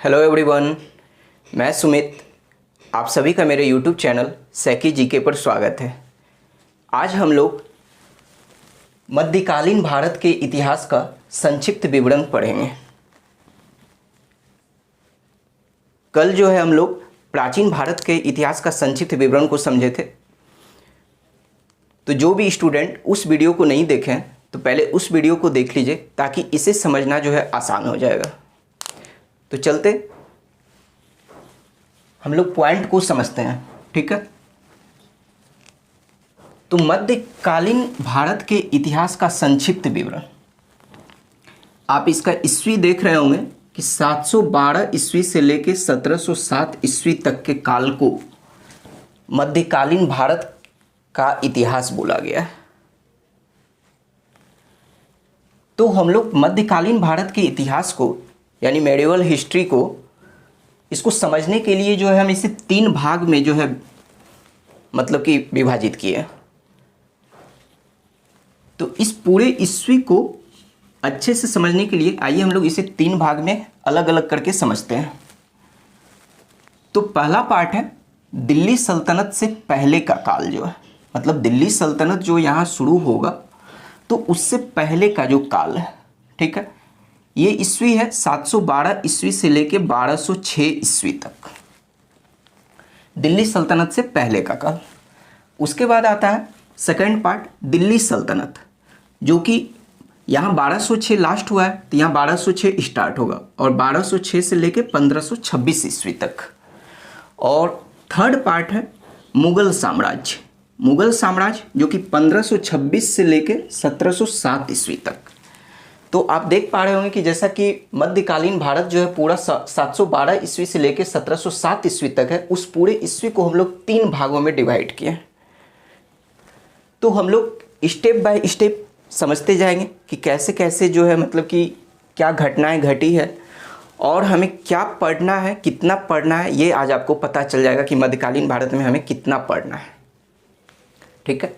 Hello everyone, मैं सुमित। आप सभी का मेरे यूट्यूब चैनल सैकी जीके पर स्वागत है। आज हम लोग मध्यकालीन भारत के इतिहास का संक्षिप्त विवरण पढ़ेंगे। कल जो है हम लोग प्राचीन भारत के इतिहास का संक्षिप्त विवरण को समझे थे। तो जो भी स्टूडेंट उस वीडियो को नहीं देखें तो पहले उस वीडियो को देख लीजिए, ताकि इसे समझना जो है आसान हो जाएगा। तो चलते हम लोग पॉइंट को समझते हैं, ठीक है। तो मध्यकालीन भारत के इतिहास का संक्षिप्त विवरण, आप इसका ईस्वी देख रहे होंगे कि 712 ईस्वी से लेकर 1707 ईस्वी तक के काल को मध्यकालीन भारत का इतिहास बोला गया है। तो हम लोग मध्यकालीन भारत के इतिहास को यानी मेडिवल हिस्ट्री को इसको समझने के लिए जो है हम इसे 3 भाग में जो है मतलब कि विभाजित किए। तो इस पूरे ईस्वी को अच्छे से समझने के लिए आइए हम लोग इसे 3 भाग में अलग अलग करके समझते हैं। तो पहला पार्ट है दिल्ली सल्तनत से पहले का काल, जो है मतलब दिल्ली सल्तनत जो यहाँ शुरू होगा तो उससे पहले का जो काल है, ठीक है। ये ईस्वी है 712 ईस्वी से लेके 1206 ईस्वी तक, दिल्ली सल्तनत से पहले का काल। उसके बाद आता है सेकंड पार्ट दिल्ली सल्तनत, जो कि यहाँ 1206 लास्ट हुआ है तो यहाँ 1206 स्टार्ट होगा और 1206 से लेके 1526 ईस्वी तक। और थर्ड पार्ट है मुगल साम्राज्य, मुगल साम्राज्य जो कि 1526 से लेके 1707 ईस्वी तक। तो आप देख पा रहे होंगे कि जैसा कि मध्यकालीन भारत जो है पूरा 712 ईस्वी से लेकर 1707 ईस्वी तक है, उस पूरे ईस्वी को हम लोग 3 भागों में डिवाइड किए। तो हम लोग स्टेप बाय स्टेप समझते जाएंगे कि कैसे कैसे जो है मतलब कि क्या घटनाएं घटी है और हमें क्या पढ़ना है, कितना पढ़ना है, ये आज आपको पता चल जाएगा कि मध्यकालीन भारत में हमें कितना पढ़ना है, ठीक है।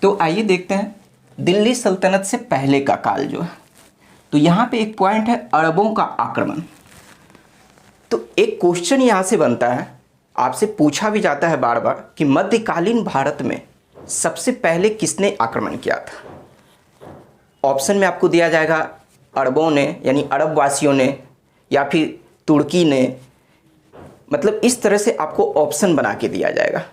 तो आइए देखते हैं दिल्ली सल्तनत से पहले का काल जो है। तो यहाँ पे एक पॉइंट है अरबों का आक्रमण। तो एक क्वेश्चन यहाँ से बनता है, आपसे पूछा भी जाता है बार बार कि मध्यकालीन भारत में सबसे पहले किसने आक्रमण किया था। ऑप्शन में आपको दिया जाएगा अरबों ने यानी अरब वासियों ने, या फिर तुर्की ने, मतलब इस तरह से आपको ऑप्शन बना के दिया जाएगा।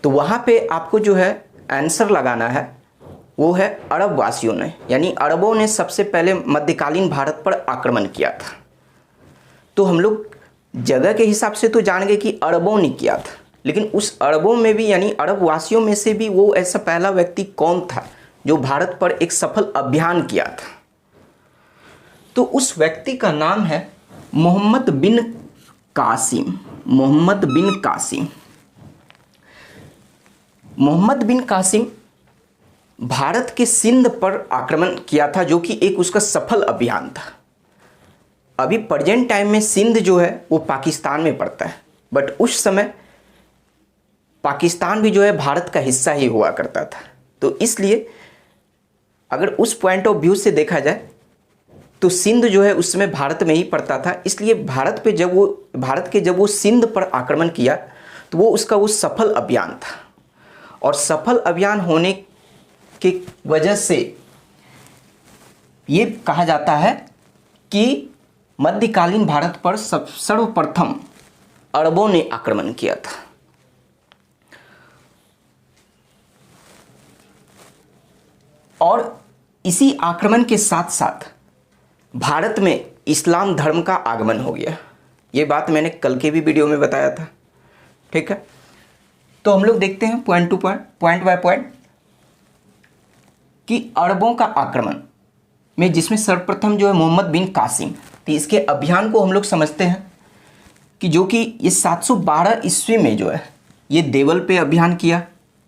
तो वहाँ पे आपको जो है आंसर लगाना है, वो है अरब वासियों ने, यानी अरबों ने सबसे पहले मध्यकालीन भारत पर आक्रमण किया था। तो हम लोग जगह के हिसाब से तो जान गए कि अरबों ने किया था, लेकिन उस अरबों में भी यानी अरब वासियों में से भी वो ऐसा पहला व्यक्ति कौन था जो भारत पर एक सफल अभियान किया था। तो उस व्यक्ति का नाम है मोहम्मद बिन कासिम। मोहम्मद बिन कासिम, मोहम्मद बिन कासिम भारत के सिंध पर आक्रमण किया था, जो कि एक उसका सफल अभियान था। अभी प्रेजेंट टाइम में सिंध जो है वो पाकिस्तान में पड़ता है, बट उस समय पाकिस्तान भी जो है भारत का हिस्सा ही हुआ करता था। तो इसलिए अगर उस पॉइंट ऑफ व्यू से देखा जाए तो सिंध जो है उस समय भारत में ही पड़ता था। इसलिए भारत के जब वो सिंध पर आक्रमण किया तो वो उसका वो सफल अभियान था, और सफल अभियान होने की वजह से ये कहा जाता है कि मध्यकालीन भारत पर सर्वप्रथम अरबों ने आक्रमण किया था। और इसी आक्रमण के साथ साथ भारत में इस्लाम धर्म का आगमन हो गया। ये बात मैंने कल के भी वीडियो में बताया था, ठीक है। तो हम लोग देखते हैं point two point, point by point, कि अरबों का आक्रमण में जिसमें सर्वप्रथम जो है मोहम्मद बिन कासिम, तो इसके अभियान को हम लोग समझते हैं कि जो कि ये 712 ईस्वी में जो है ये देवल पे अभियान किया,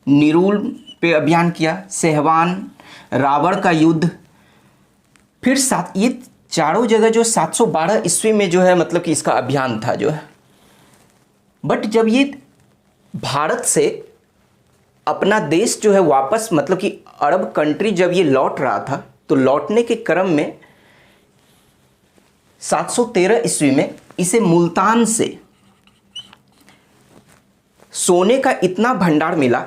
निरूल पे अभियान किया, सेहवान, रावण का युद्ध, फिर ये चारों जगह जो 712 ईस्वी में जो है मतलब कि इसका अभियान था जो है। बट जब ये भारत से अपना देश जो है वापस मतलब कि अरब कंट्री जब ये लौट रहा था, तो लौटने के क्रम में 713 ईस्वी में इसे मुल्तान से सोने का इतना भंडार मिला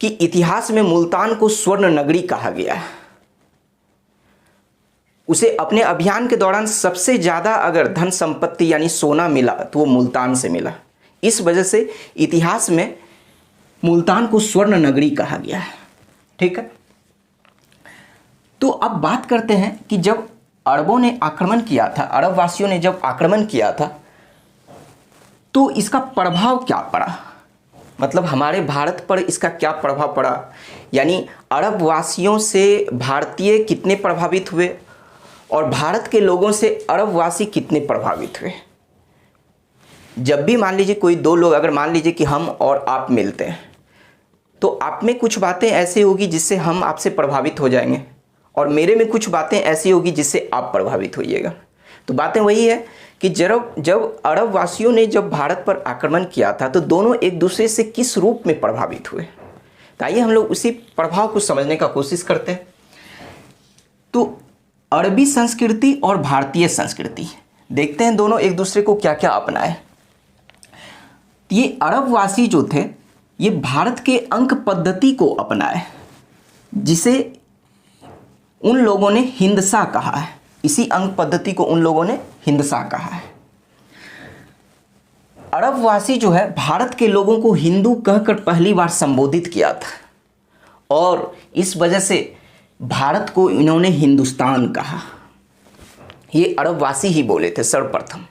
कि इतिहास में मुल्तान को स्वर्ण नगरी कहा गया है। उसे अपने अभियान के दौरान सबसे ज़्यादा अगर धन संपत्ति यानी सोना मिला तो वो मुल्तान से मिला। इस वजह से इतिहास में मुल्तान को स्वर्ण नगरी कहा गया है। ठीक है, तो अब बात करते हैं कि जब अरबों ने आक्रमण किया था, अरब वासियों ने जब आक्रमण किया था तो इसका प्रभाव क्या पड़ा, मतलब हमारे भारत पर इसका क्या प्रभाव पड़ा, यानी अरब वासियों से भारतीय कितने प्रभावित हुए और भारत के लोगों से अरब वासी कितने प्रभावित हुए। जब भी मान लीजिए कोई दो लोग, अगर मान लीजिए कि हम और आप मिलते हैं तो आप में कुछ बातें ऐसी होगी जिससे हम आपसे प्रभावित हो जाएंगे और मेरे में कुछ बातें ऐसी होगी जिससे आप प्रभावित होइएगा। तो बातें वही है कि जब अरब वासियों ने जब भारत पर आक्रमण किया था तो दोनों एक दूसरे से किस रूप में प्रभावित हुए। तो आइए हम लोग उसी प्रभाव को समझने का कोशिश करते हैं। तो अरबी संस्कृति और भारतीय संस्कृति देखते हैं दोनों एक दूसरे को क्या क्या अपनाए। ये अरब वासी जो थे ये भारत के अंक पद्धति को अपनाए, जिसे उन लोगों ने हिंदसा कहा है। इसी अंक पद्धति को उन लोगों ने हिंदसा कहा है। अरब वासी जो है भारत के लोगों को हिंदू कहकर पहली बार संबोधित किया था और इस वजह से भारत को इन्होंने हिंदुस्तान कहा। ये अरब वासी ही बोले थे सर्वप्रथम।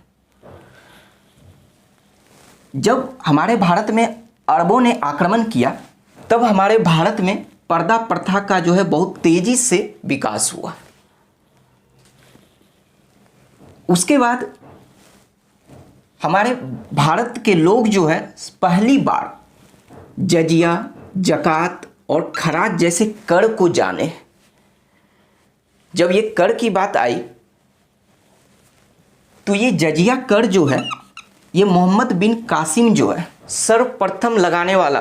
जब हमारे भारत में अरबों ने आक्रमण किया तब हमारे भारत में पर्दा प्रथा का जो है बहुत तेजी से विकास हुआ। उसके बाद हमारे भारत के लोग जो है पहली बार जजिया, जकात और खराज जैसे कर को जाने। जब ये कर की बात आई तो ये जजिया कर जो है ये मोहम्मद बिन कासिम जो है सर्वप्रथम लगाने वाला,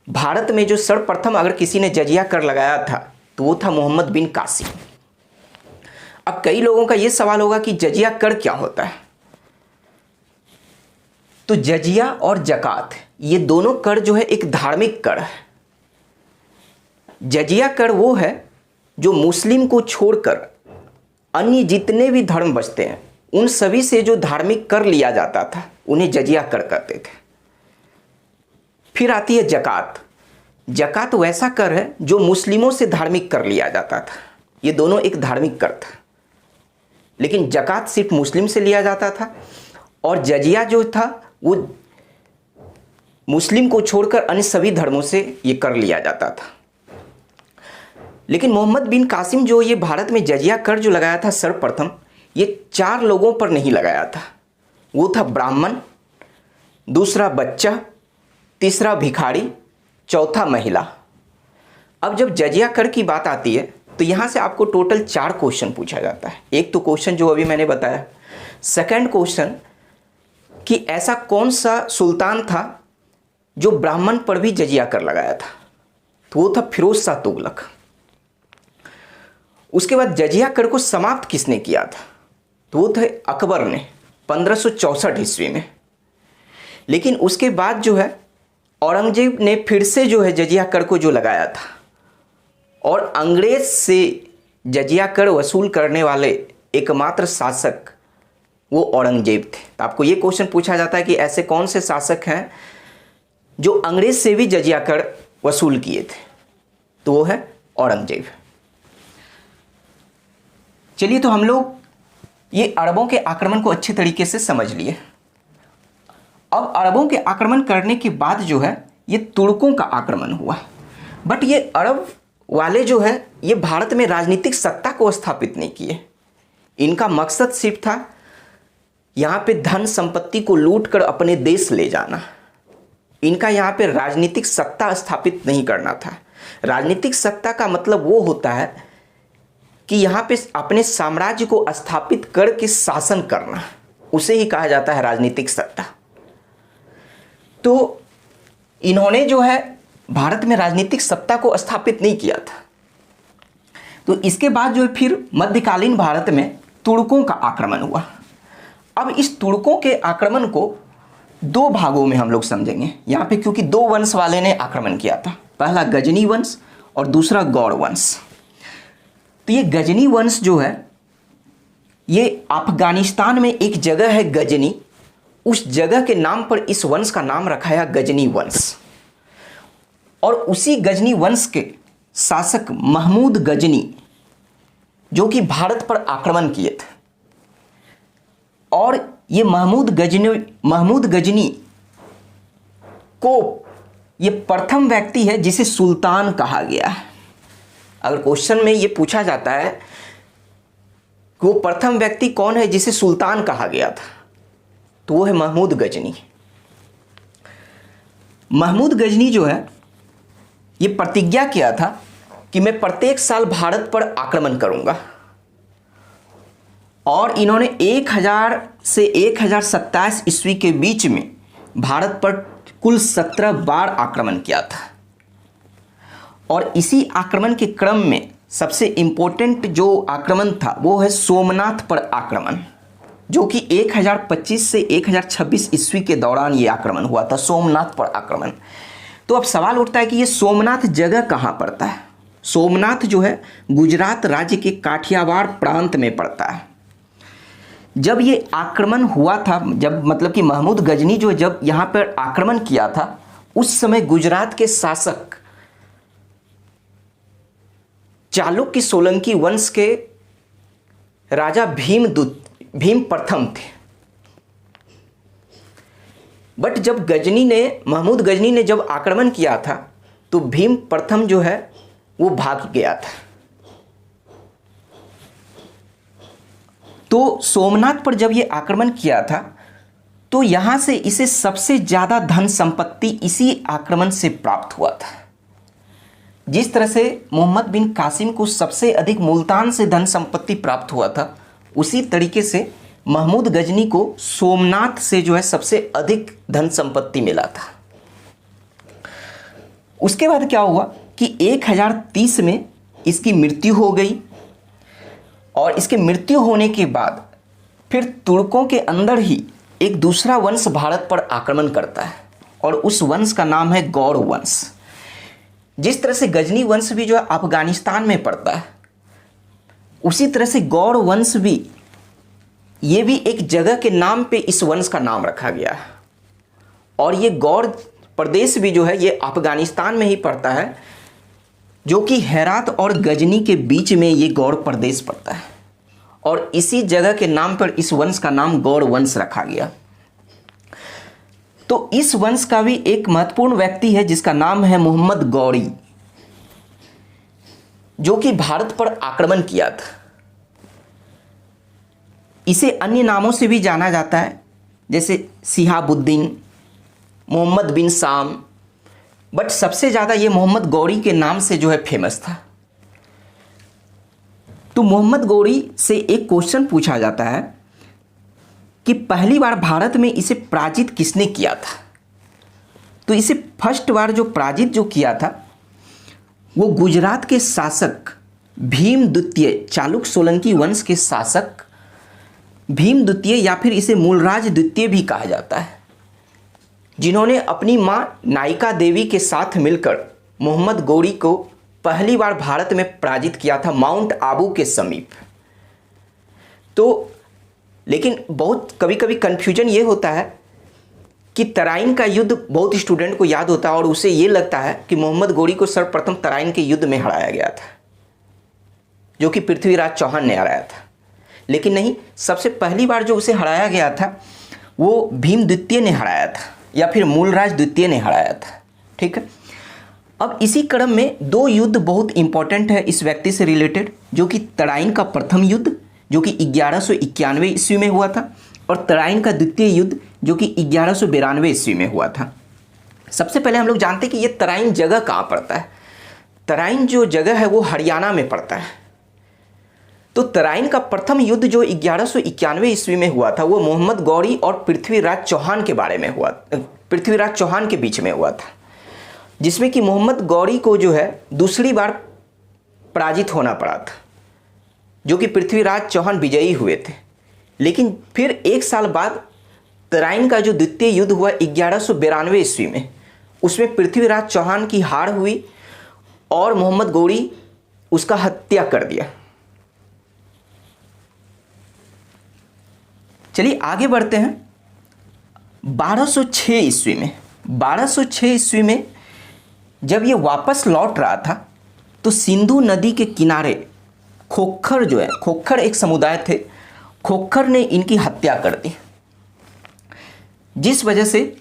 भारत में जो सर्वप्रथम अगर किसी ने जजिया कर लगाया था तो वो था मोहम्मद बिन कासिम। अब कई लोगों का ये सवाल होगा कि जजिया कर क्या होता है। तो जजिया और जकात ये दोनों कर जो है एक धार्मिक कर है। जजिया कर वो है जो मुस्लिम को छोड़कर अन्य जितने भी धर्म बचते हैं उन सभी से जो धार्मिक कर लिया जाता था उन्हें जजिया कर कहते थे। फिर आती है जकात। जकात वैसा कर है जो मुस्लिमों से धार्मिक कर लिया जाता था। ये दोनों एक धार्मिक कर था, लेकिन जकात सिर्फ मुस्लिम से लिया जाता था और जजिया जो था वो मुस्लिम को छोड़कर अन्य सभी धर्मों से ये कर लिया जाता था। लेकिन मोहम्मद बिन कासिम जो ये भारत में जजिया कर जो लगाया था सर्वप्रथम, ये 4 लोगों पर नहीं लगाया था। वो था ब्राह्मण, दूसरा बच्चा, तीसरा भिखारी, चौथा महिला। अब जब जजिया कर की बात आती है तो यहाँ से आपको टोटल 4 क्वेश्चन पूछा जाता है। एक तो क्वेश्चन जो अभी मैंने बताया, सेकंड क्वेश्चन कि ऐसा कौन सा सुल्तान था जो ब्राह्मण पर भी जजिया कर लगाया था, तो वो था फिरोज शाह तुगलक। उसके बाद जजिया कर को समाप्त किसने किया था, तो वो थे अकबर ने 1564 ईस्वी में। लेकिन उसके बाद जो है औरंगजेब ने फिर से जो है जजिया कर को जो लगाया था और अंग्रेज से जजिया कर वसूल करने वाले एकमात्र शासक वो औरंगजेब थे। तो आपको ये क्वेश्चन पूछा जाता है कि ऐसे कौन से शासक हैं जो अंग्रेज से भी जजिया कर वसूल किए थे, तो वो है औरंगजेब। चलिए, तो हम लोग ये अरबों के आक्रमण को अच्छे तरीके से समझ लिए। अब अरबों के आक्रमण करने के बाद जो है ये तुर्कों का आक्रमण हुआ। बट ये अरब वाले जो है ये भारत में राजनीतिक सत्ता को स्थापित नहीं किए। इनका मकसद सिर्फ था यहाँ पे धन संपत्ति को लूट कर अपने देश ले जाना। इनका यहाँ पे राजनीतिक सत्ता स्थापित नहीं करना था। राजनीतिक सत्ता का मतलब वो होता है कि यहाँ पे अपने साम्राज्य को स्थापित करके शासन करना, उसे ही कहा जाता है राजनीतिक सत्ता। तो इन्होंने जो है भारत में राजनीतिक सत्ता को स्थापित नहीं किया था। तो इसके बाद जो है फिर मध्यकालीन भारत में तुर्कों का आक्रमण हुआ। अब इस तुर्कों के आक्रमण को दो भागों में हम लोग समझेंगे यहाँ पे, क्योंकि दो वंश वाले ने आक्रमण किया था, पहला गजनी वंश और दूसरा गौड़ वंश। तो ये गजनी वंश जो है ये अफगानिस्तान में एक जगह है गजनी, उस जगह के नाम पर इस वंश का नाम रखा है गजनी वंश। और उसी गजनी वंश के शासक महमूद गजनी जो कि भारत पर आक्रमण किए थे, और ये महमूद गजनी को ये प्रथम व्यक्ति है जिसे सुल्तान कहा गया है। अगर क्वेश्चन में ये पूछा जाता है कि वो प्रथम व्यक्ति कौन है जिसे सुल्तान कहा गया था, तो वो है महमूद गजनी। महमूद गजनी जो है ये प्रतिज्ञा किया था कि मैं प्रत्येक साल भारत पर आक्रमण करूंगा, और इन्होंने 1000 से 1027 ईस्वी के बीच में भारत पर कुल 17 बार आक्रमण किया था। और इसी आक्रमण के क्रम में सबसे इंपॉर्टेंट जो आक्रमण था वो है सोमनाथ पर आक्रमण, जो कि 1025 से 1026 ईस्वी के दौरान ये आक्रमण हुआ था, सोमनाथ पर आक्रमण। तो अब सवाल उठता है कि ये सोमनाथ जगह कहाँ पड़ता है। सोमनाथ जो है गुजरात राज्य के काठियावाड़ प्रांत में पड़ता है। जब ये आक्रमण हुआ था, जब मतलब कि महमूद गजनी जो जब यहाँ पर आक्रमण किया था, उस समय गुजरात के शासक चालुक्य सोलंकी वंश के राजा भीम प्रथम थे। बट जब महमूद गजनी ने जब आक्रमण किया था तो भीम प्रथम जो है वो भाग गया था। तो सोमनाथ पर जब ये आक्रमण किया था तो यहाँ से इसे सबसे ज़्यादा धन संपत्ति इसी आक्रमण से प्राप्त हुआ था। जिस तरह से मोहम्मद बिन कासिम को सबसे अधिक मुल्तान से धन संपत्ति प्राप्त हुआ था, उसी तरीके से महमूद गजनी को सोमनाथ से जो है सबसे अधिक धन संपत्ति मिला था। उसके बाद क्या हुआ कि 1030 में इसकी मृत्यु हो गई, और इसके मृत्यु होने के बाद फिर तुर्कों के अंदर ही एक दूसरा वंश भारत पर आक्रमण करता है, और उस वंश का नाम है गौड़ वंश। जिस तरह से गजनी वंश भी जो है अफगानिस्तान में पड़ता है, उसी तरह से गौड़ वंश भी, ये भी एक जगह के नाम पे इस वंश का नाम रखा गया है। और ये गौड़ प्रदेश भी जो है ये अफगानिस्तान में ही पड़ता है, जो कि हेरात और गजनी के बीच में ये गौड़ प्रदेश पड़ता है, और इसी जगह के नाम पर इस वंश का नाम गौड़ वंश रखा गया। तो इस वंश का भी एक महत्वपूर्ण व्यक्ति है जिसका नाम है मोहम्मद गौरी, जो कि भारत पर आक्रमण किया था। इसे अन्य नामों से भी जाना जाता है, जैसे सिहाबुद्दीन, मोहम्मद बिन शाम, बट सबसे ज़्यादा ये मोहम्मद गौरी के नाम से जो है फेमस था। तो मोहम्मद गौरी से एक क्वेश्चन पूछा जाता है कि पहली बार भारत में इसे पराजित किसने किया था। तो इसे फर्स्ट बार जो पराजित जो किया था वो गुजरात के शासक भीम द्वितीय, चालुक्य सोलंकी वंश के शासक भीम द्वितीय, या फिर इसे मूलराज द्वितीय भी कहा जाता है, जिन्होंने अपनी मां नायिका देवी के साथ मिलकर मोहम्मद गौरी को पहली बार भारत में पराजित किया था, माउंट आबू के समीप। तो लेकिन बहुत कभी कभी कन्फ्यूजन ये होता है कि तराइन का युद्ध बहुत स्टूडेंट को याद होता है, और उसे ये लगता है कि मोहम्मद गौरी को सर्वप्रथम तराइन के युद्ध में हराया गया था, जो कि पृथ्वीराज चौहान ने हराया था। लेकिन नहीं, सबसे पहली बार जो उसे हराया गया था वो भीम द्वितीय ने हराया था, या फिर मूलराज द्वितीय ने हराया था। ठीक है, अब इसी क्रम में दो युद्ध बहुत इंपॉर्टेंट है इस व्यक्ति से रिलेटेड, जो कि तराइन का प्रथम युद्ध जो कि 1191 ईस्वी में हुआ था, और तराइन का द्वितीय युद्ध जो कि 1192 ईस्वी में हुआ था। सबसे पहले हम लोग जानते हैं कि ये तराइन जगह कहाँ पड़ता है। तराइन जो जगह है वो हरियाणा में पड़ता है। तो तराइन का प्रथम युद्ध जो 1191 ईस्वी में हुआ था वो मोहम्मद गौरी और पृथ्वीराज चौहान के बारे में हुआ, पृथ्वीराज चौहान के बीच में हुआ था, जिसमें कि मोहम्मद गौरी को जो है दूसरी बार पराजित होना पड़ा था, जो कि पृथ्वीराज चौहान विजयी हुए थे। लेकिन फिर एक साल बाद तराइन का जो द्वितीय युद्ध हुआ 1192 ईस्वी में, उसमें पृथ्वीराज चौहान की हार हुई और मोहम्मद गौरी उसका हत्या कर दिया। चलिए आगे बढ़ते हैं। 1206 ईस्वी में 1206 ईस्वी में जब ये वापस लौट रहा था तो सिंधु नदी के किनारे खोखर जो है, खोखर एक समुदाय थे, खोखर ने इनकी हत्या कर दी, जिस वजह से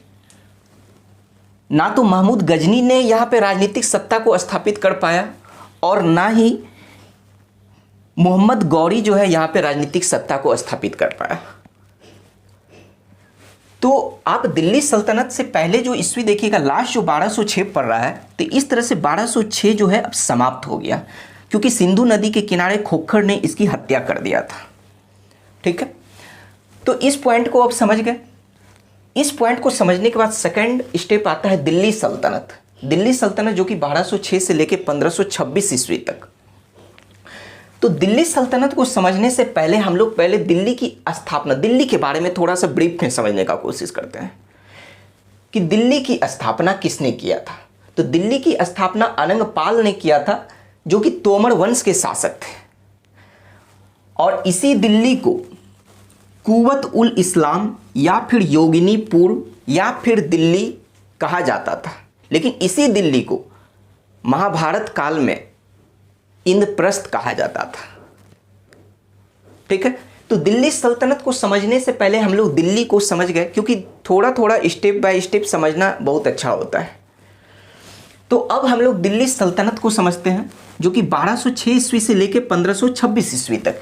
ना तो महमूद गजनी ने यहाँ पे राजनीतिक सत्ता को स्थापित कर पाया और ना ही मोहम्मद गौरी जो है यहाँ पे राजनीतिक सत्ता को स्थापित कर पाया। तो आप दिल्ली सल्तनत से पहले जो ईस्वी देखिएगा, लास्ट जो 1206 पड़ रहा है, तो इस तरह से 1206 जो है अब समाप्त हो गया, क्योंकि सिंधु नदी के किनारे खोखर ने इसकी हत्या कर दिया था। ठीक है, तो इस पॉइंट को आप समझ गए। इस पॉइंट को समझने के बाद सेकंड स्टेप आता है दिल्ली सल्तनत। दिल्ली सल्तनत जो कि 1206 से लेकर 1526 ईस्वी तक। तो दिल्ली सल्तनत को समझने से पहले हम लोग पहले दिल्ली की स्थापना, दिल्ली के बारे में थोड़ा सा ब्रीफ में समझने का कोशिश करते हैं कि दिल्ली की स्थापना किसने किया था। तो दिल्ली की स्थापना अनंगपाल ने किया था, जो कि तोमर वंश के शासक थे, और इसी दिल्ली को कुवत उल इस्लाम या फिर योगिनीपुर या फिर दिल्ली कहा जाता था। लेकिन इसी दिल्ली को महाभारत काल में इंद्रप्रस्थ कहा जाता था। ठीक है, तो दिल्ली सल्तनत को समझने से पहले हम लोग दिल्ली को समझ गए, क्योंकि थोड़ा थोड़ा स्टेप बाय स्टेप समझना बहुत अच्छा होता है। तो अब हम लोग दिल्ली सल्तनत को समझते हैं, जो कि 1206 ईस्वी से लेकर 1526 ईस्वी तक।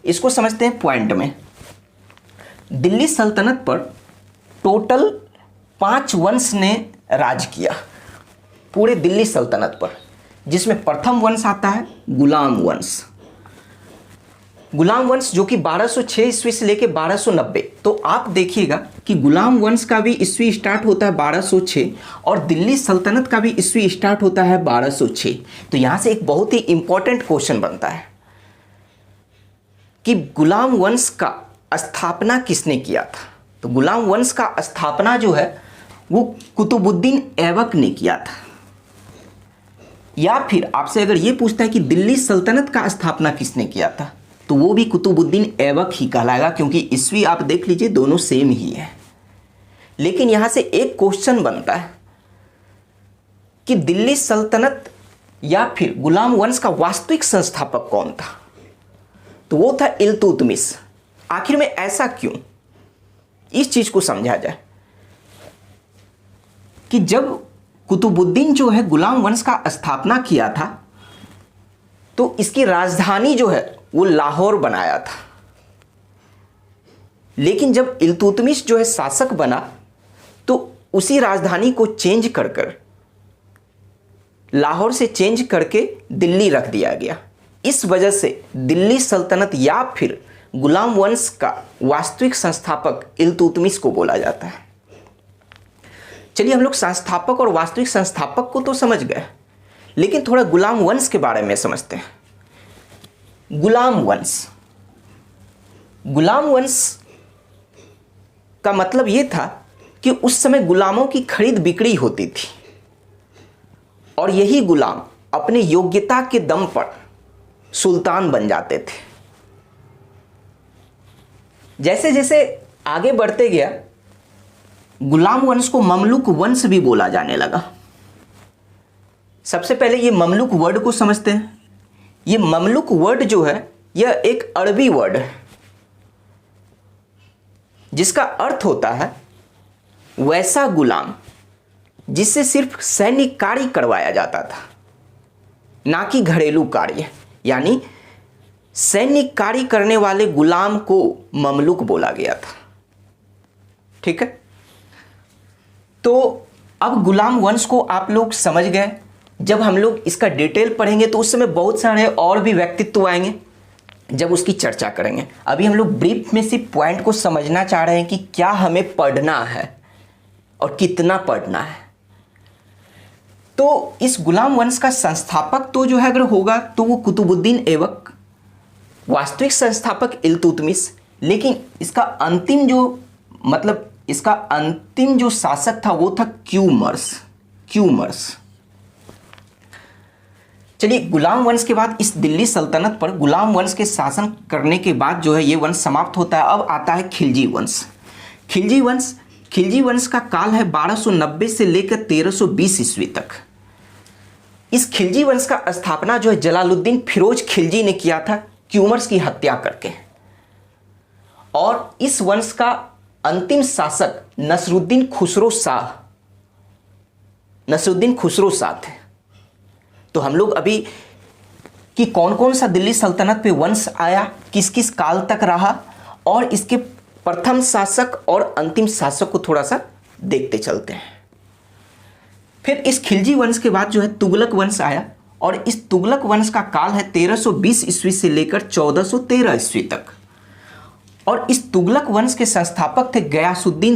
इसको समझते हैं पॉइंट में। दिल्ली सल्तनत पर टोटल 5 वंश ने राज किया पूरे दिल्ली सल्तनत पर, जिसमें प्रथम वंश आता है गुलाम वंश। गुलाम वंश जो कि 1206 ईस्वी से लेकर 1290। तो आप देखिएगा कि गुलाम वंश का भी ईस्वी स्टार्ट होता है 1206 और दिल्ली सल्तनत का भी ईस्वी स्टार्ट होता है 1206। तो यहां से एक बहुत ही इंपॉर्टेंट क्वेश्चन बनता है कि गुलाम वंश का स्थापना किसने किया था। तो गुलाम वंश का स्थापना जो है वो कुतुबुद्दीन ऐबक ने किया था। या फिर आपसे अगर ये पूछता है कि दिल्ली सल्तनत का स्थापना किसने किया था, तो वो भी कुतुबुद्दीन ऐबक ही कहलाएगा, क्योंकि ईस्वी आप देख लीजिए दोनों सेम ही है। लेकिन यहां से एक क्वेश्चन बनता है कि दिल्ली सल्तनत या फिर गुलाम वंश का वास्तविक संस्थापक कौन था। तो वो था इल्तुतमिश। आखिर में ऐसा क्यों, इस चीज को समझा जाए कि जब कुतुबुद्दीन जो है गुलाम वंश का स्थापना किया था, तो इसकी राजधानी जो है वो लाहौर बनाया था। लेकिन जब इल्तुतमिश जो है शासक बना, तो उसी राजधानी को चेंज कर कर लाहौर से चेंज करके दिल्ली रख दिया गया। इस वजह से दिल्ली सल्तनत या फिर गुलाम वंश का वास्तविक संस्थापक इल्तुतमिश को बोला जाता है। चलिए हम लोग संस्थापक और वास्तविक संस्थापक को तो समझ गए, लेकिन थोड़ा गुलाम वंश के बारे में समझते हैं। गुलाम वंश, गुलाम वंश का मतलब यह था कि उस समय गुलामों की खरीद बिक्री होती थी और यही गुलाम अपने योग्यता के दम पर सुल्तान बन जाते थे। जैसे जैसे आगे बढ़ते गया, गुलाम वंश को ममलुक वंश भी बोला जाने लगा। सबसे पहले ये ममलुक वर्ड को समझते हैं। ये ममलुक वर्ड जो है यह एक अरबी वर्ड है, जिसका अर्थ होता है वैसा गुलाम जिससे सिर्फ सैन्य कार्य करवाया जाता था, ना कि घरेलू कार्य। यानी सैन्य कार्य करने वाले गुलाम को ममलुक बोला गया था। ठीक है, तो अब गुलाम वंश को आप लोग समझ गए। जब हम लोग इसका डिटेल पढ़ेंगे तो उस समय बहुत सारे और भी व्यक्तित्व आएंगे, जब उसकी चर्चा करेंगे। अभी हम लोग ब्रीफ में सिर्फ पॉइंट को समझना चाह रहे हैं कि क्या हमें पढ़ना है और कितना पढ़ना है। तो इस गुलाम वंश का संस्थापक तो जो है अगर होगा तो वो कुतुबुद्दीन ऐबक, वास्तविक संस्थापक इल्तुतमिश, लेकिन इसका अंतिम जो मतलब इसका अंतिम जो शासक था वो था क्यूमर्स। चलिए, गुलाम वंश के बाद इस दिल्ली सल्तनत पर गुलाम वंश के शासन करने के बाद जो है ये वंश समाप्त होता है। अब आता है खिलजी वंश। खिलजी वंश का काल है 1290 से लेकर 1320 ईस्वी तक। इस खिलजी वंश का स्थापना जो है जलालुद्दीन फिरोज खिलजी ने किया था क्यूमर्स की हत्या करके, और इस वंश का अंतिम शासक नसरुद्दीन खुसरो शाह थे। तो हम लोग अभी कि कौन कौन सा दिल्ली सल्तनत पे वंश आया, किस किस काल तक रहा, और इसके प्रथम शासक और अंतिम शासक को थोड़ा सा देखते चलते हैं। फिर इस खिलजी वंश के बाद जो है तुगलक वंश आया, और इस तुगलक वंश का काल है 1320 ईस्वी से लेकर 1413 ईस्वी तक। और इस तुगलक वंश के संस्थापक थे गयासुद्दीन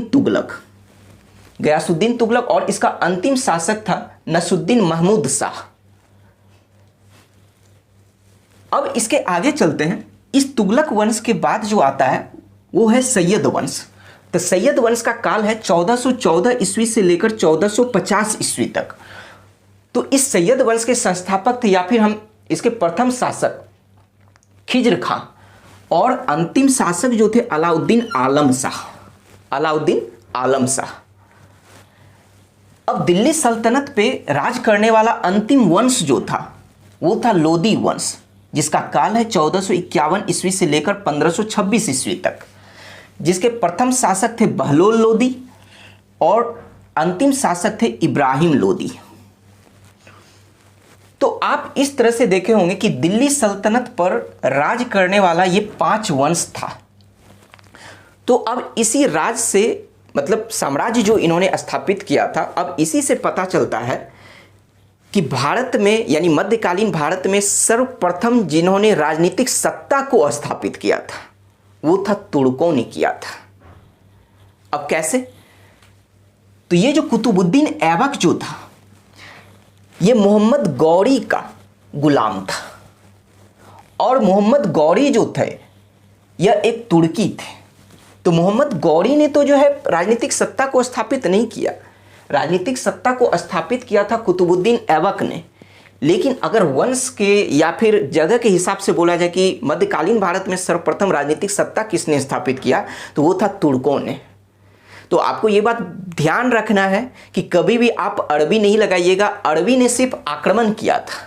तुगलक, और इसका अंतिम शासक था नसरुद्दीन महमूद शाह। अब इसके आगे चलते हैं। इस तुगलक वंश के बाद जो आता है वो है सैयद वंश। तो सैयद वंश का काल है 1414 ईस्वी से लेकर 1450 ईस्वी तक। तो इस सैयद वंश के संस्थापक थे, या फिर हम इसके प्रथम शासक खिज्र खां, और अंतिम शासक जो थे अलाउद्दीन आलम शाह। अब दिल्ली सल्तनत पे राज करने वाला अंतिम वंश जो था वो था लोदी वंश, जिसका काल है 1451 ईस्वी से लेकर 1526 ईस्वी तक, जिसके प्रथम शासक थे बहलोल लोदी और अंतिम शासक थे इब्राहिम लोदी। तो आप इस तरह से देखे होंगे कि दिल्ली सल्तनत पर राज करने वाला ये 5 वंश था। तो अब इसी राज से मतलब साम्राज्य जो इन्होंने स्थापित किया था, अब इसी से पता चलता है कि भारत में यानी मध्यकालीन भारत में सर्वप्रथम जिन्होंने राजनीतिक सत्ता को स्थापित किया था वो था तुर्कों ने किया था। अब कैसे? तो ये जो कुतुबुद्दीन ऐबक जो था ये मोहम्मद गौरी का गुलाम था, और मोहम्मद गौरी जो थे यह एक तुर्की थे। तो मोहम्मद गौरी ने तो जो है राजनीतिक सत्ता को स्थापित नहीं किया, राजनीतिक सत्ता को स्थापित किया था कुतुबुद्दीन ऐबक ने। लेकिन अगर वंश के या फिर जगह के हिसाब से बोला जाए कि मध्यकालीन भारत में सर्वप्रथम राजनीतिक सत्ता किसने स्थापित किया, तो वो था तुर्कों ने। तो आपको ये बात ध्यान रखना है कि कभी भी आप अरबी नहीं लगाइएगा। अरबी ने सिर्फ आक्रमण किया था,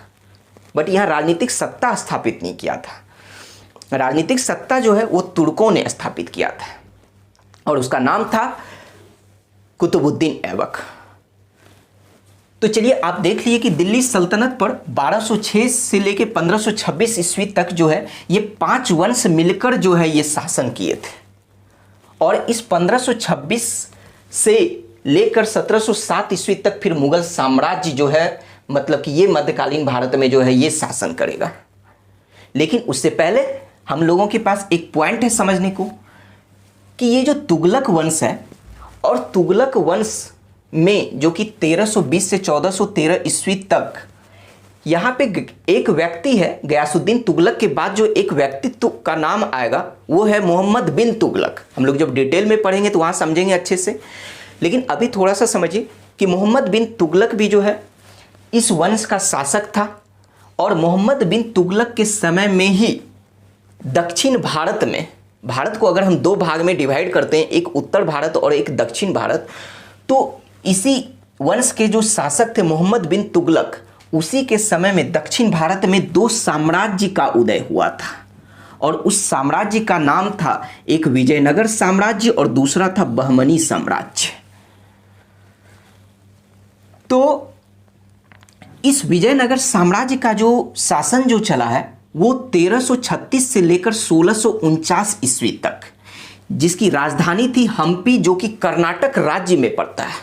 बट यहाँ राजनीतिक सत्ता स्थापित नहीं किया था। राजनीतिक सत्ता जो है वो तुर्कों ने स्थापित किया था, और उसका नाम था कुतुबुद्दीन ऐबक। तो चलिए आप देख लिए कि दिल्ली सल्तनत पर 1206 से लेकर 1526 ईस्वी तक जो है ये 5 वंश मिलकर जो है ये शासन किए थे। और इस 1526 से लेकर 1707 ईस्वी तक फिर मुगल साम्राज्य जो है मतलब कि ये मध्यकालीन भारत में जो है ये शासन करेगा। लेकिन उससे पहले हम लोगों के पास एक पॉइंट है समझने को कि ये जो तुगलक वंश है, और तुगलक वंश में जो कि 1320 से 1413 ईस्वी तक यहाँ पे एक व्यक्ति है गयासुद्दीन तुगलक के बाद जो एक व्यक्तित्व का नाम आएगा वो है मोहम्मद बिन तुगलक। हम लोग जब डिटेल में पढ़ेंगे तो वहाँ समझेंगे अच्छे से, लेकिन अभी थोड़ा सा समझिए कि मोहम्मद बिन तुगलक भी जो है इस वंश का शासक था। और मोहम्मद बिन तुगलक के समय में ही दक्षिण भारत में, भारत को अगर हम 2 भाग में डिवाइड करते हैं, एक उत्तर भारत और एक दक्षिण भारत, तो इसी वंश के जो शासक थे मोहम्मद बिन तुगलक, उसी के समय में दक्षिण भारत में 2 साम्राज्य का उदय हुआ था। और उस साम्राज्य का नाम था एक विजयनगर साम्राज्य और दूसरा था बहमनी साम्राज्य। तो इस विजयनगर साम्राज्य का जो शासन जो चला है वो 1336 से लेकर 1649 ईस्वी तक, जिसकी राजधानी थी हम्पी जो कि कर्नाटक राज्य में पड़ता है।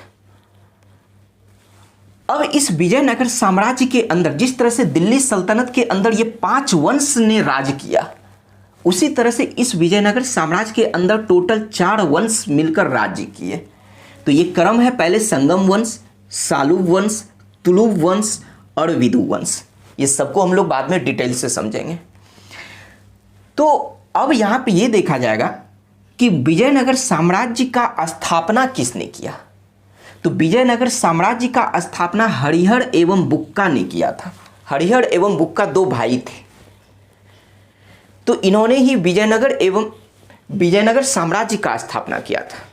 अब इस विजयनगर साम्राज्य के अंदर जिस तरह से दिल्ली सल्तनत के अंदर ये 5 वंश ने राज किया, उसी तरह से इस विजयनगर साम्राज्य के अंदर टोटल 4 वंश मिलकर राज्य किए। तो ये क्रम है, पहले संगम वंश, सालुब वंश, तुलुव वंश और विदु वंश, ये सबको हम लोग बाद में डिटेल से समझेंगे। तो अब यहाँ पे ये देखा जाएगा कि विजयनगर साम्राज्य का स्थापना किसने किया। तो विजयनगर साम्राज्य का स्थापना हरिहर एवं बुक्का ने किया था। हरिहर एवं बुक्का दो भाई थे, तो इन्होंने ही विजयनगर साम्राज्य का स्थापना किया था।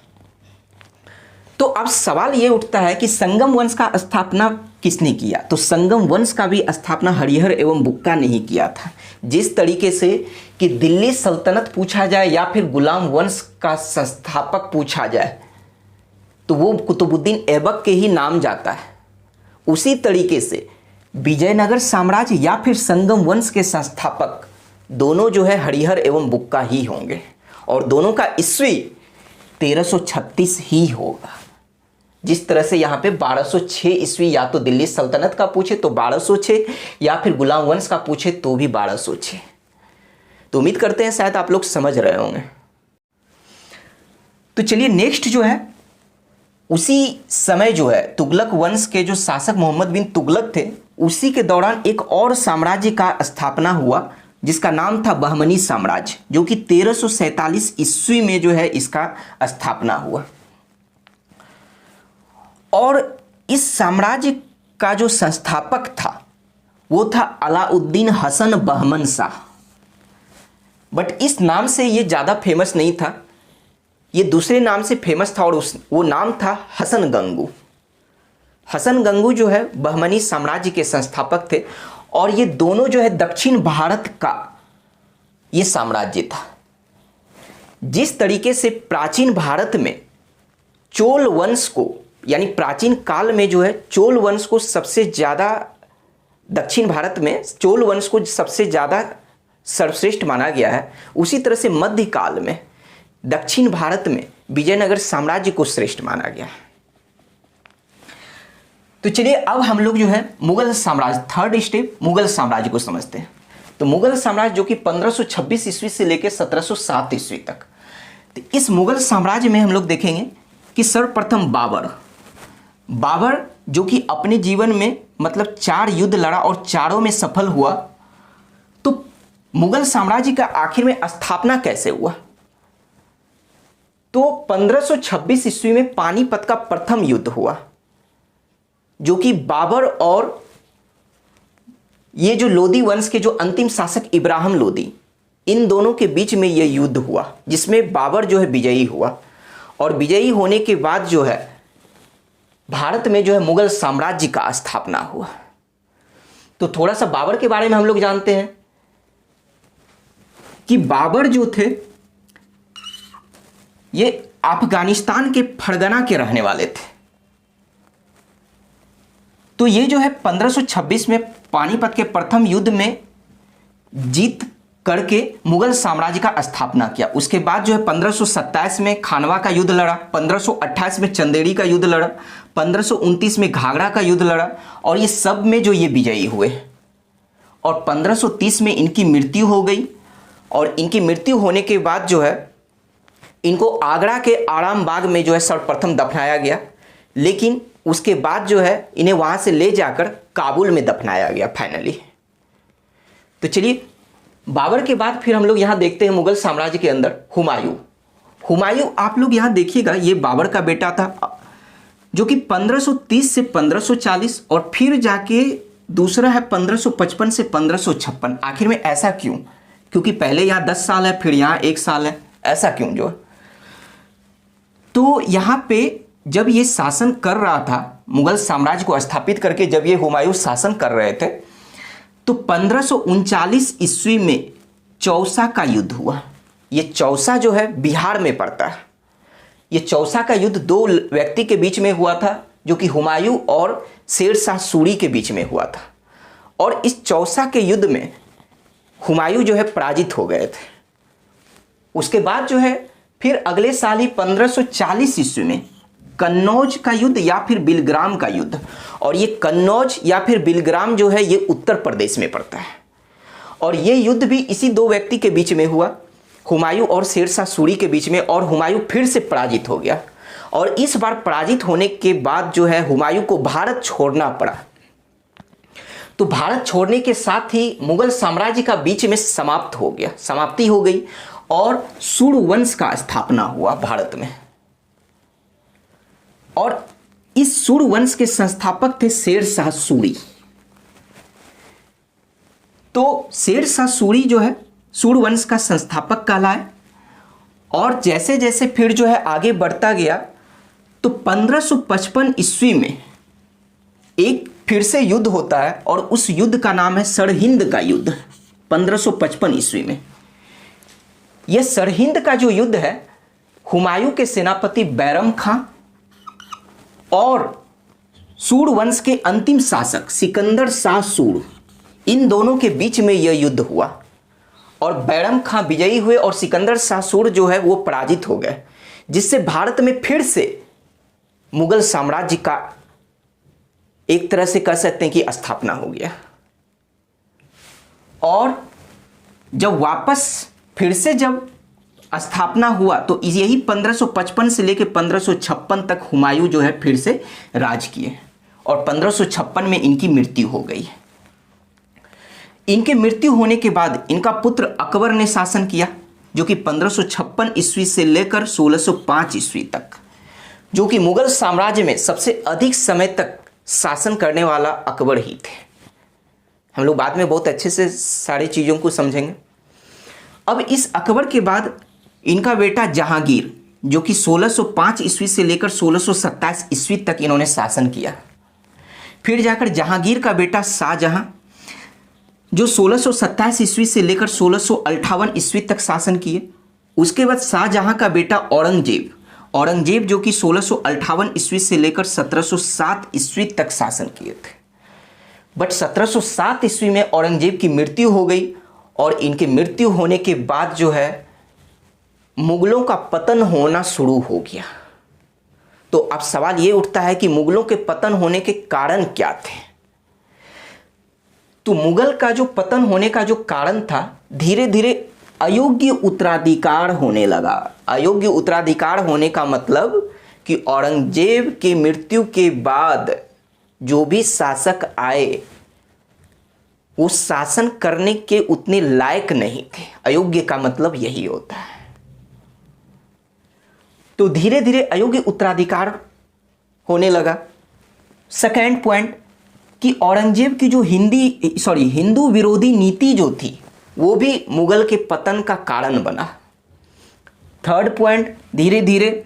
तो अब सवाल ये उठता है कि संगम वंश का स्थापना किसने किया। तो संगम वंश का भी स्थापना हरिहर एवं बुक्का ने ही किया था। जिस तरीके से कि दिल्ली सल्तनत पूछा जाए या फिर गुलाम वंश का संस्थापक पूछा जाए तो वो कुतुबुद्दीन ऐबक के ही नाम जाता है, उसी तरीके से विजयनगर साम्राज्य या फिर संगम वंश के संस्थापक दोनों जो है हरिहर एवं बुक्का ही होंगे, और दोनों का ईस्वी 1336 ही होगा। जिस तरह से यहाँ पे 1206 ईस्वी या तो दिल्ली सल्तनत का पूछे तो 1206, या फिर गुलाम वंश का पूछे तो भी 1206। तो उम्मीद करते हैं शायद आप लोग समझ रहे होंगे। तो चलिए नेक्स्ट जो है, उसी समय जो है तुगलक वंश के जो शासक मोहम्मद बिन तुगलक थे, उसी के दौरान एक और साम्राज्य का स्थापना हुआ जिसका नाम था बहमनी साम्राज्य, जो कि 1347 ईस्वी में जो है इसका स्थापना हुआ। और इस साम्राज्य का जो संस्थापक था वो था अलाउद्दीन हसन बहमन शाह। बट इस नाम से ये ज़्यादा फेमस नहीं था, ये दूसरे नाम से फेमस था, और वो नाम था हसन गंगू। हसन गंगू जो है बहमनी साम्राज्य के संस्थापक थे, और ये दोनों जो है दक्षिण भारत का ये साम्राज्य था। जिस तरीके से प्राचीन भारत में चोल वंश को, यानी प्राचीन काल में जो है चोल वंश को सबसे ज़्यादा, दक्षिण भारत में चोल वंश को सबसे ज़्यादा सर्वश्रेष्ठ माना गया है, उसी तरह से मध्यकाल में दक्षिण भारत में विजयनगर साम्राज्य को श्रेष्ठ माना गया है। तो चलिए अब हम लोग जो है मुगल साम्राज्य, थर्ड स्टेप मुगल साम्राज्य को समझते हैं। तो मुगल साम्राज्य जो कि 1526 ईस्वी से लेकर 1707 ईस्वी तक, तो इस मुगल साम्राज्य में हम लोग देखेंगे कि सर्वप्रथम बाबर जो कि अपने जीवन में मतलब 4 युद्ध लड़ा और चारों में सफल हुआ। तो मुगल साम्राज्य का आखिर में स्थापना कैसे हुआ। तो 1526 ईस्वी में पानीपत का प्रथम युद्ध हुआ, जो कि बाबर और ये जो लोदी वंश के जो अंतिम शासक इब्राहिम लोदी, इन दोनों के बीच में यह युद्ध हुआ, जिसमें बाबर जो है विजयी हुआ। और विजयी होने के बाद जो है भारत में जो है मुगल साम्राज्य का स्थापना हुआ। तो थोड़ा सा बाबर के बारे में हम लोग जानते हैं कि बाबर जो थे ये अफगानिस्तान के फरगना के रहने वाले थे। तो ये जो है 1526 में पानीपत के प्रथम युद्ध में जीत करके मुगल साम्राज्य का स्थापना किया। उसके बाद जो है 1527 में खानवा का युद्ध लड़ा, 1528 में चंदेरी का युद्ध लड़ा, 1529 में घाघरा का युद्ध लड़ा, और ये सब में जो ये विजयी हुए। और 1530 में इनकी मृत्यु हो गई, और इनकी मृत्यु होने के बाद जो है इनको आगरा के आराम बाग में जो है सर्वप्रथम दफनाया गया। लेकिन उसके बाद जो है इन्हें वहाँ से ले जाकर काबुल में दफनाया गया फाइनली। तो चलिए बाबर के बाद फिर हम लोग यहाँ देखते हैं मुगल साम्राज्य के अंदर हुमायूं। आप लोग यहाँ देखिएगा, ये बाबर का बेटा था, जो कि 1530 से 1540, और फिर जाके दूसरा है 1555 से 1556। आखिर में ऐसा क्यों? क्योंकि पहले यहाँ 10 साल है, फिर यहाँ 1 साल है, ऐसा क्यों जो? तो यहाँ पे जब ये शासन कर रहा था, मुगल साम्राज्य को स्थापित करके जब ये हुमायूं शासन कर रहे थे, तो 1539 ईस्वी में चौसा का युद्ध हुआ। ये चौसा जो है बिहार में पड़ता है। ये चौसा का युद्ध 2 व्यक्ति के बीच में हुआ था, जो कि हुमायूं और शेर शाह सूरी के बीच में हुआ था। और इस चौसा के युद्ध में हुमायूं जो है पराजित हो गए थे। उसके बाद जो है फिर अगले साल ही 1540 ईस्वी में कन्नौज का युद्ध या फिर बिलग्राम का युद्ध, और ये कन्नौज या फिर बिलग्राम जो है ये उत्तर प्रदेश में पड़ता है। और ये युद्ध भी इसी 2 व्यक्ति के बीच में हुआ, हुमायूं और शेर शाह सूरी के बीच में, और हुमायूं फिर से पराजित हो गया। और इस बार पराजित होने के बाद जो है हुमायूं को भारत छोड़ना पड़ा। तो भारत छोड़ने के साथ ही मुगल साम्राज्य का बीच में समाप्ति हो गई और सूर्यवंश का स्थापना हुआ भारत में। और इस सूर्यवंश के संस्थापक थे शेर शाह सूरी। तो शेर शाह सूरी जो है सूर्यवंश का संस्थापक कहलाए। और जैसे जैसे फिर जो है आगे बढ़ता गया तो 1555 ईस्वी में एक फिर से युद्ध होता है और उस युद्ध का नाम है सरहिंद का युद्ध। 1555 ईस्वी में यह सरहिंद का जो युद्ध है, हुमायूं के सेनापति बैरम खां और सूर्यवंश के अंतिम शासक सिकंदर शाह सूर, इन दोनों के बीच में यह युद्ध हुआ और बैरम खां विजयी हुए और सिकंदर शाह सूर जो है वो पराजित हो गए, जिससे भारत में फिर से मुगल साम्राज्य का एक तरह से कह सकते हैं कि स्थापना हो गया। और जब वापस फिर से जब स्थापना हुआ तो यही 1555 से लेकर 1556 तक हुमायूं जो है फिर से राज किए और 1556 में इनकी मृत्यु हो गई। इनके मृत्यु होने के बाद इनका पुत्र अकबर ने शासन किया, जो कि 1556 ईस्वी से लेकर 1605 ईस्वी तक, जो कि मुगल साम्राज्य में सबसे अधिक समय तक शासन करने वाला अकबर ही थे। हम लोग बाद में बहुत अच्छे से सारी चीज़ों को समझेंगे। अब इस अकबर के बाद इनका बेटा जहांगीर, जो कि 1605 ईस्वी से लेकर 1627 ईस्वी तक इन्होंने शासन किया। फिर जाकर जहांगीर का बेटा शाहजहां, जो 1627 ईस्वी से लेकर 1658 ईस्वी तक शासन किए। उसके बाद शाहजहां का बेटा औरंगजेब जो कि 1658 ईस्वी से लेकर 1707 ईस्वी तक शासन किए थे। बट 1707 ईस्वी में औरंगजेब की मृत्यु हो गई और इनकी मृत्यु होने के बाद जो है मुगलों का पतन होना शुरू हो गया। तो अब सवाल ये उठता है कि मुगलों के पतन होने के कारण क्या थे। तो मुगल का जो पतन होने का जो कारण था, धीरे धीरे अयोग्य उत्तराधिकार होने लगा। अयोग्य उत्तराधिकार होने का मतलब कि औरंगजेब की मृत्यु के बाद जो भी शासक आए वो शासन करने के उतने लायक नहीं थे। अयोग्य का मतलब यही होता है। तो धीरे धीरे अयोग्य उत्तराधिकार होने लगा। सेकेंड पॉइंट कि औरंगजेब की जो हिंदू विरोधी नीति जो थी वो भी मुगल के पतन का कारण बना। थर्ड पॉइंट, धीरे धीरे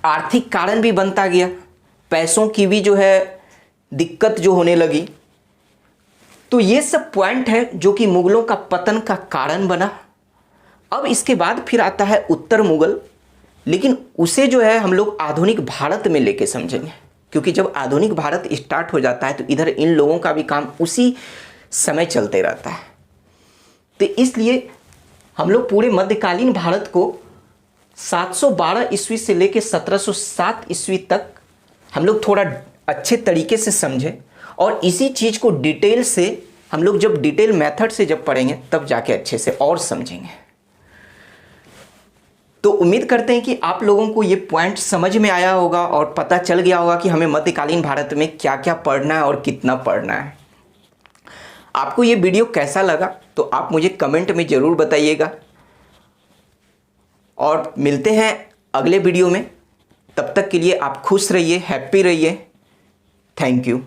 आर्थिक कारण भी बनता गया, पैसों की भी जो है दिक्कत जो होने लगी। तो ये सब पॉइंट है जो कि मुगलों का पतन का कारण बना। अब इसके बाद फिर आता है उत्तर मुगल, लेकिन उसे जो है हम लोग आधुनिक भारत में लेके समझेंगे, क्योंकि जब आधुनिक भारत स्टार्ट हो जाता है तो इधर इन लोगों का भी काम उसी समय चलते रहता है। तो इसलिए हम लोग पूरे मध्यकालीन भारत को 712 ईस्वी से लेकर 1707 ईस्वी तक हम लोग थोड़ा अच्छे तरीके से समझें और इसी चीज़ को डिटेल से हम लोग जब डिटेल मेथड से जब पढ़ेंगे तब जाके अच्छे से और समझेंगे। तो उम्मीद करते हैं कि आप लोगों को ये पॉइंट समझ में आया होगा और पता चल गया होगा कि हमें मध्यकालीन भारत में क्या क्या पढ़ना है और कितना पढ़ना है। आपको ये वीडियो कैसा लगा तो आप मुझे कमेंट में ज़रूर बताइएगा और मिलते हैं अगले वीडियो में। तब तक के लिए आप खुश रहिए, हैप्पी रहिए। Thank you.